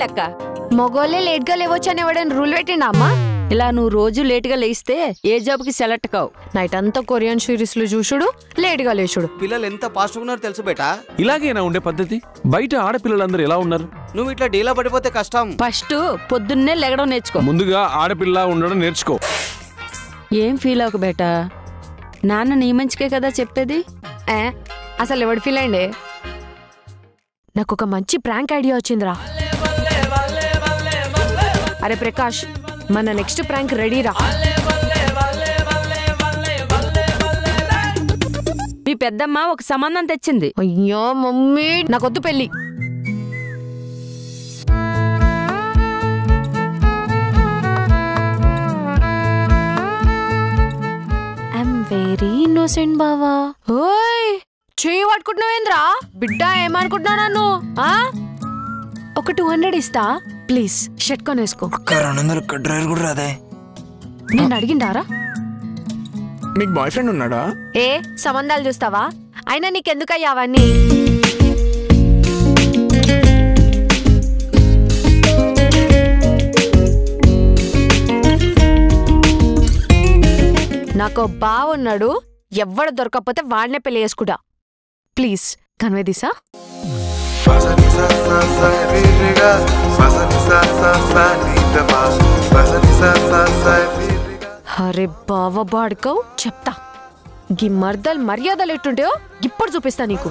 లెక్క మగోళ్ళే లేట్ గా లేవచ్చని ఎవడని రూల్ పెట్టిండా అమ్మా? ఇలా నువ్వు రోజు లేట్ గా లేస్తే ఏ జాబ్ కి సెలెక్ట్ కావు. నైట్ అంతా కొరియన్ సిరీస్లు చూసుడు, లేట్ గా లేచుడు. పిల్లలు ఎంత ఫాస్ట్ ఉన్నారు తెలుసు బేటా. ఇలాగేనా ఉండే పద్ధతి? బయట ఆడపిల్లలందరూ ఎలా ఉన్నారు? నువ్వు ఇట్లా డీలా పడిపోతే కష్టం. ఫస్ట్ పొద్దున్నే లెగడం నేర్చుకో. ముందుగా ఆడపిల్ల ఉండడం నేర్చుకో. ఏం ఫీల్ అవ్వకు బేటా, నాన్న నీ మంచికే కదా చెప్పేది. అసలు ఎవడు ఫీల్ అయిండే? నాకు ఒక మంచి ప్రాంక్ ఐడియా వచ్చిందిరా. అరే ప్రకాష్, మన నెక్స్ట్ ప్రాంక్ రెడీరా. మీ పెద్దమ్మ ఒక సంబంధం తెచ్చింది. అయ్యో మమ్మీ, నాకొద్దు పెళ్ళి. ఐఎమ్ వెరీ ఇన్నోసెంట్ బావా. ఓయ్ చేయి పట్టుకుంటున్నావేంద్రా? బిడ్డ ఏమనుకుంటున్నా నన్ను? ఒక 200 ఇస్తా ప్లీజ్, షర్ట్ కొనేసుకో. 200 డ్రైవర్ కూడా రాదే. నేను అడిగిండారా? నీకు బాయ్ ఫ్రెండ్ ఉన్నాడా? సంబంధాలు చూస్తావా? అయినా నీకెందుకయ్యా అవన్నీ? నాకు బావ ఉన్నాడు, ఎవ్వడు దొరకకపోతే వాడినే పెళ్లి చేసుకుంటా. ప్లీజ్ కన్వేదీసా? అరే బావ బాడుకోవు, చెప్తా. గీ మర్దల్ మర్యాదలు ఎట్టుంటాయో ఇప్పుడు చూపిస్తా నీకు.